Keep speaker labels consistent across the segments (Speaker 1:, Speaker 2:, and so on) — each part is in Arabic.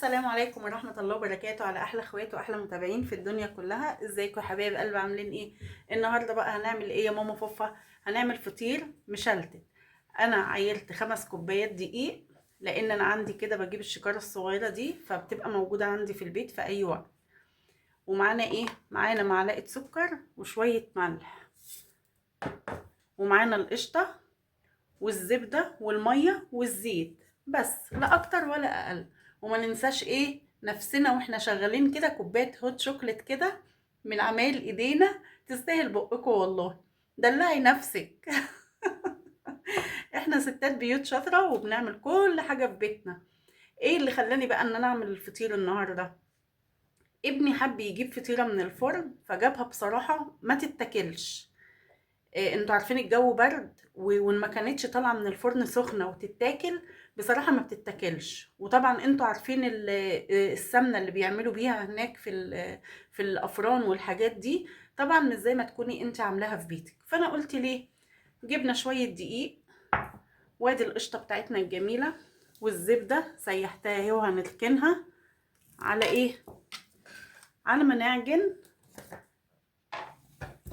Speaker 1: السلام عليكم ورحمة الله وبركاته على أحلى اخوات وأحلى متابعين في الدنيا كلها. ازيكم يا حبايب قلب، عاملين ايه؟ النهاردة بقى هنعمل ايه يا ماما فوفا؟ هنعمل فطير مشلتت. أنا عيرت 5 كوبايات دقيق، لأن أنا عندي كده بجيب الشكارة الصغيرة دي فبتبقى موجودة عندي في البيت في أي وقت. ومعانا ايه؟ معانا معلقة سكر وشوية ملح، ومعانا القشطة والزبدة والمية والزيت، بس لا اكتر ولا اقل. وما ننساش ايه نفسنا واحنا شغالين كده، كوبايه هوت شوكليت كده من عمايل ايدينا، تستاهل بقكم والله. دلعي نفسك. احنا ستات بيوت شاطره وبنعمل كل حاجه في بيتنا. ايه اللي خلاني بقى ان انا اعمل الفطير النهارده؟ ابني حب يجيب فطيره من الفرن فجابها، بصراحه ما تتاكلش. انتوا عارفين الجو برد وان ما كانتش طالعه من الفرن سخنه وتتاكل بصراحه ما بتتاكلش. وطبعا انتوا عارفين السمنه اللي بيعملوا بيها هناك في الافران والحاجات دي، طبعا مش زي ما تكوني انت عاملاها في بيتك. فانا قلت ليه، جبنا شويه دقيق، وادي القشطه بتاعتنا الجميله، والزبده سيحتها اهي وهنركنها على ايه، على ما نعجن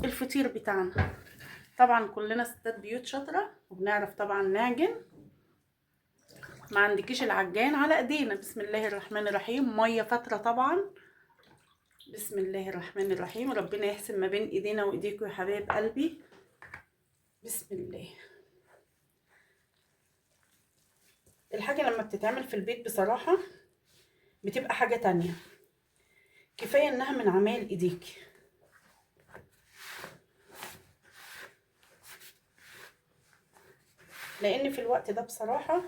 Speaker 1: الفطير بتاعنا. طبعا كلنا ستات بيوت شاطره وبنعرف طبعا نعجن. ما عندكيش العجان، على ايدينا بسم الله الرحمن الرحيم، ميه فتره طبعا. بسم الله الرحمن الرحيم، ربنا يحسن ما بين ايدينا وايديكم يا حبايب قلبي. بسم الله. الحاجه لما بتتعمل في البيت بصراحه بتبقى حاجه تانية، كفايه انها من عمايل ايديكي. لان في الوقت ده بصراحه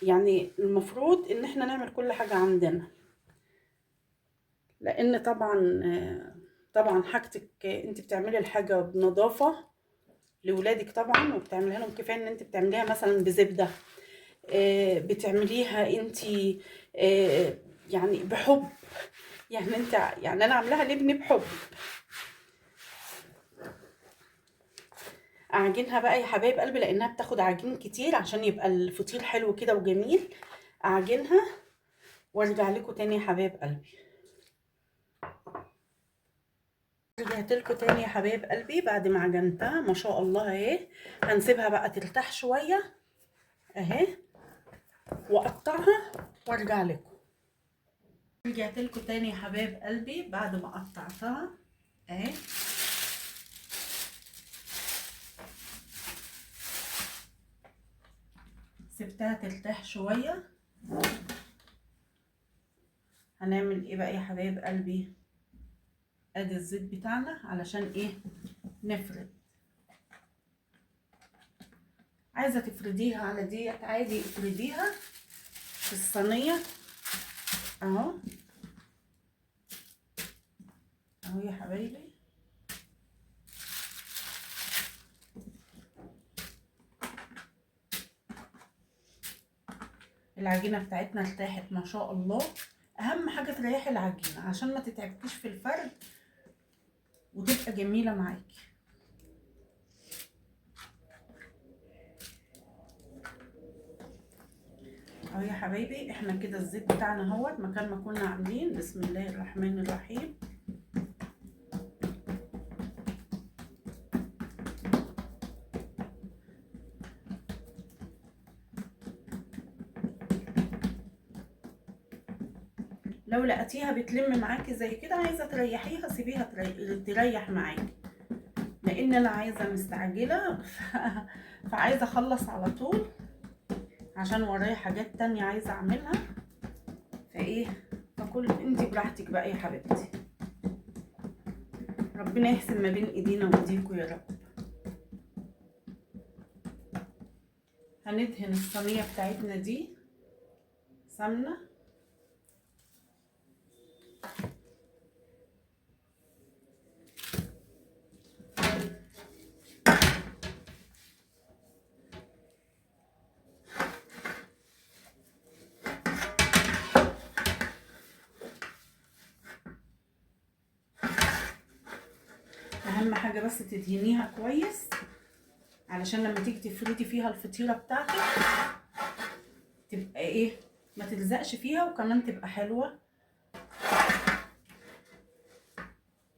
Speaker 1: يعني المفروض ان احنا نعمل كل حاجه عندنا، لان طبعا حاجتك انت بتعملي الحاجه بنظافه لولادك طبعا، وبتعمليها لهم. كفايه ان انت بتعمليها مثلا بزبده، بتعمليها انت يعني بحب. يعني انت، يعني انا عاملاها لابني بحب. اعجنها بقى يا حبايب قلبي لانها بتاخد عجين كتير عشان يبقى الفطير حلو كده وجميل. اعجنها وارجع لكم تاني يا حبايب قلبي. رجعت لكم تاني يا حبايب قلبي بعد ما عجنتها ما شاء الله اهي. هنسيبها بقى ترتاح شويه اهي، واقطعها وارجع لكم. رجعت لكم تاني يا حبايب قلبي بعد ما قطعتها اهي. سبتها ترتاح شويه. هنعمل ايه بقى يا حبايب قلبي؟ ادي الزيت بتاعنا علشان ايه؟ نفرد. عايزه تفرديها على ديت عادي، افرديها في الصينيه اهو. اهو يا حبايبي. العجينه بتاعتنا ارتاحت ما شاء الله. اهم حاجه تريحي العجينه عشان ما تتعبكيش في الفرد وتبقى جميله معاكي. اهو يا حبايبي، احنا كده الزيت بتاعنا اهوت مكان ما كنا عاملين. بسم الله الرحمن الرحيم. لو لقيتيها بتلم معاكي زي كده عايزه تريحيها سيبيها تريح معاكي، لان انا عايزه مستعجله فعايزه اخلص على طول عشان ورايا حاجات تانية عايزه اعملها. فايه، فكل انتي براحتك بقى يا حبيبتي. ربنا يحسن ما بين ايدينا وايديكوا يا رب. هندهن الصينيه بتاعتنا دي سمنه. اهم حاجه بس تدهنيها كويس علشان لما تيجي تفردي فيها الفطيره بتاعتك تبقى ايه، ما تلزقش فيها وكمان تبقى حلوة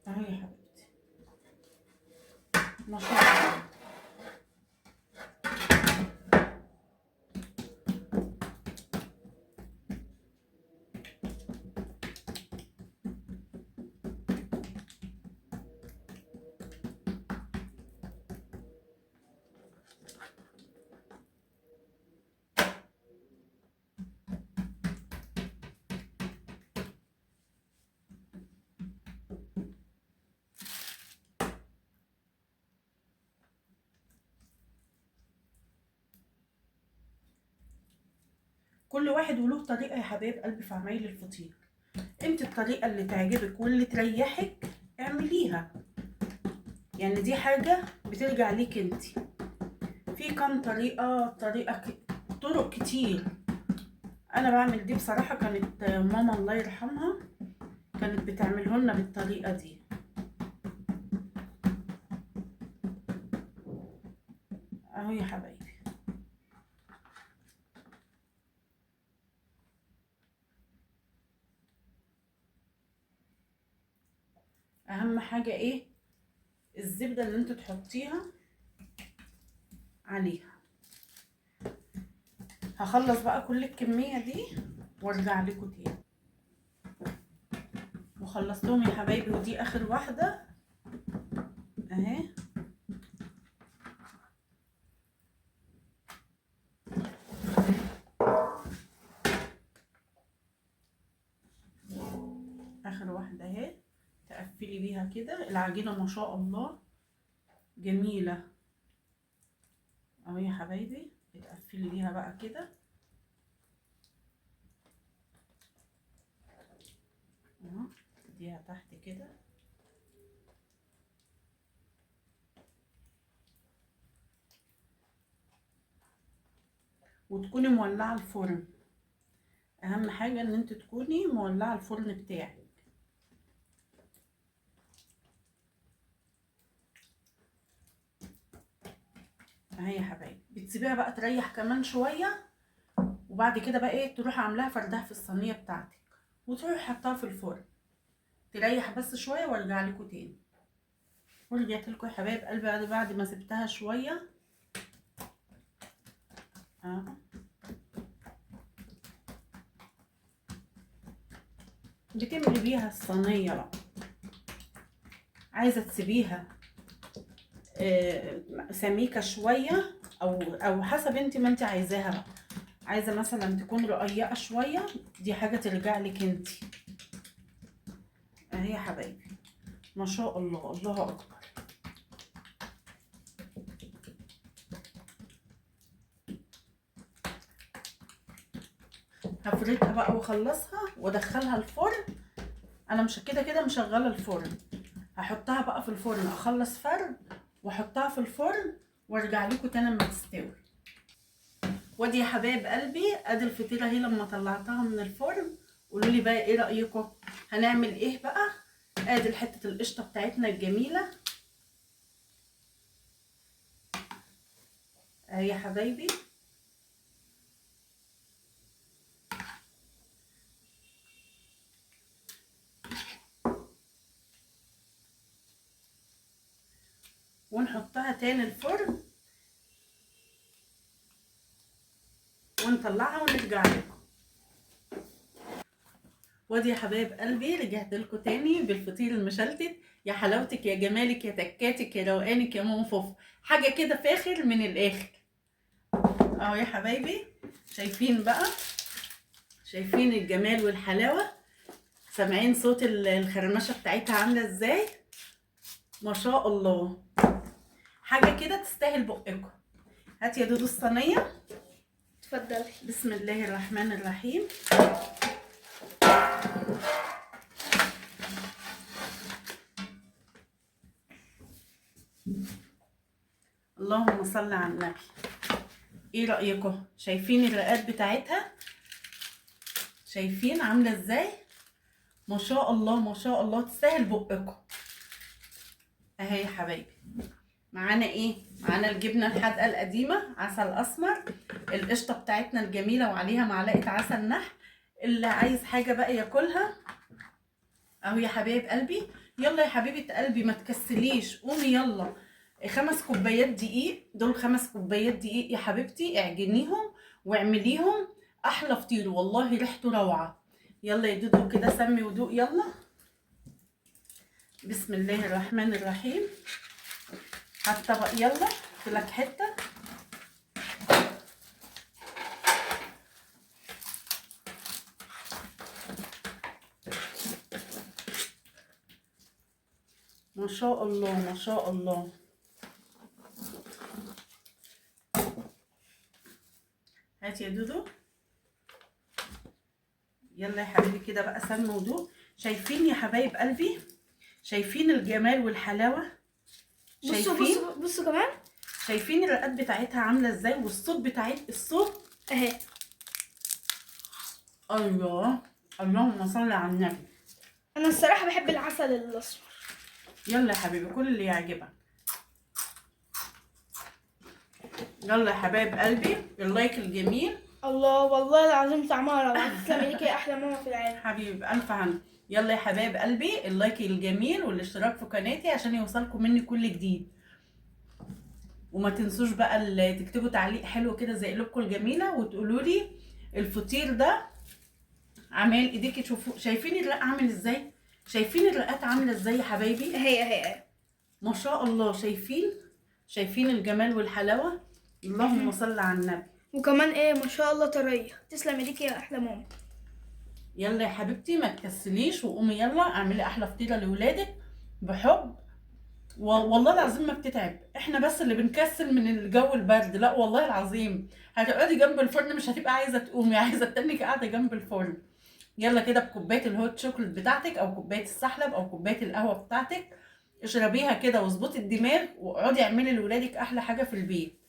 Speaker 1: اهي يا حبيبتي ما شاء الله. كل واحد وله طريقة يا حبايب قلبي في عمايل الفطير. انت الطريقة اللي تعجبك واللي تريحك اعمليها، يعني دي حاجة بترجع ليك انت. في كام طرق كتير. انا بعمل دي بصراحة، كانت ماما الله يرحمها كانت بتعمله لنا بالطريقة دي اهو يا حبايبي. اهم حاجة ايه؟ الزبدة اللي انت تحطيها عليها. هخلص بقى كل الكمية دي وارجع لكم تاني. وخلصتهم يا حبايبي، ودي اخر واحدة اهي. اخر واحدة اهي، تقفلي بيها كده. العجينة ما شاء الله جميلة اهو يا حبايبي. بتقفلي بيها بقى كده اهو، تديها تحت كده وتكوني مولعة الفرن. اهم حاجة ان انت تكوني مولعة الفرن بتاعك اهي يا حبايبي. بتسيبيها بقى تريح كمان شوية، وبعد كده بقى ايه تروحي عاملاها فردها في الصينية بتاعتك وتروحي حطها في الفرن تريح بس شوية وارجع لكم تاني. ورجعت لكم يا حبايب قلبي بعد ما سبتها شوية اهو. بتملي بيها الصينية بقى. عايزة تسيبيها سميكة شوية او حسب انت ما انت عايزاها بقى. عايزة مثلا تكون رقيقة شوية، دي حاجة ترجع لك انت اهي يا حبايبي. ما شاء الله، الله اكبر. هفردها بقى واخلصها وادخلها الفرن. انا مش كده مشغله الفرن. هحطها بقى في الفرن، اخلص فرن واحطها في الفرن وارجع لكم تاني لما تستوي. ودي يا حبايب قلبي ادي الفطيره اهي لما طلعتها من الفرن. قولوا لي بقى ايه رايكم؟ هنعمل ايه بقى؟ ادي حته القشطه بتاعتنا الجميله اهي يا حبايبي. ونحطها تاني الفرن ونطلعها ونرجع لكم. ودي يا حبايب قلبي رجعت لكم تاني بالفطير المشلتت. يا حلاوتك يا جمالك يا تكاتك يا روقانك يا منفوف، حاجه كده فاخر من الاخر اهو يا حبايبي. شايفين بقى؟ شايفين الجمال والحلاوه؟ سامعين صوت الخرمشه بتاعتها عامله ازاي؟ ما شاء الله، حاجه كده تستاهل بقكم. هات يا دودو الصينيه.
Speaker 2: اتفضلي.
Speaker 1: بسم الله الرحمن الرحيم. اللهم صل على النبي. ايه رأيكم؟ شايفين الرقات بتاعتها؟ شايفين عاملة ازاي؟ ما شاء الله ما شاء الله، تستاهل بقكم اهي يا حبايبي. معانا ايه؟ معانا الجبنه الحادقه القديمه، عسل اسمر، القشطه بتاعتنا الجميله وعليها معلقه عسل نحل. اللي عايز حاجه بقى ياكلها اهو يا حبايب قلبي. يلا يا حبيبه قلبي ما تكسليش، قومي يلا. 5 كوبايات دقيق، دول 5 كوبايات دقيق يا حبيبتي، اعجنيهم واعمليهم احلى فطير، والله ريحته روعه. يلا يا دودو كده سمي ودوق يلا. بسم الله الرحمن الرحيم. هات طبق يلا، لك حته. ما شاء الله ما شاء الله. هات يا دودو. يلا يا حبيبي كده بقى سمي ودوق. شايفين يا حبايب قلبي؟ شايفين الجمال والحلاوه؟
Speaker 2: بصوا
Speaker 1: شايفين؟
Speaker 2: بصوا بصوا كمان
Speaker 1: شايفين الرقات بتاعتها عامله ازاي، والصوت الصوت
Speaker 2: اهي.
Speaker 1: الله. اللهم صل على النبي.
Speaker 2: انا الصراحه بحب العسل الاسمر.
Speaker 1: يلا يا حبيبي كل اللي يعجبك. يلا يا حبايب قلبي اللايك الجميل.
Speaker 2: الله والله العظيم طعمها روعه. تسلم ايديك يا احلى ماما في العالم.
Speaker 1: حبيبي الف هنا. يلا يا حبايب قلبي اللايك الجميل والاشتراك في قناتي عشان يوصلكم مني كل جديد. وما تنسوش بقى تكتبوا تعليق حلو كده زي قلوبكم الجميله، وتقولوا لي الفطير ده عمال ايديكي. تشوفوا شايفين الرق عامل ازاي؟ شايفين الرقات عامله ازاي يا حبايبي؟
Speaker 2: اهي
Speaker 1: ما شاء الله. شايفين الجمال والحلاوه. اللهم صل على النبي.
Speaker 2: وكمان ايه ما شاء الله طريه. تسلم ايديك يا احلى ماما.
Speaker 1: يلا يا حبيبتي ما تكسليش وقومي يلا اعملي احلى فطيره لاولادك بحب. والله العظيم ما بتتعب، احنا بس اللي بنكسل من الجو البرد. لا والله العظيم هتقعدي جنب الفرن مش هتبقى عايزه تقومي، عايزه تنك قاعده جنب الفرن. يلا كده بكوبايه الهوت شوكليت بتاعتك او كوبايه السحلب او كوبايه القهوه بتاعتك، اشربيها كده واظبطي الدماغ، واقعدي اعملي لاولادك احلى حاجه في البيت.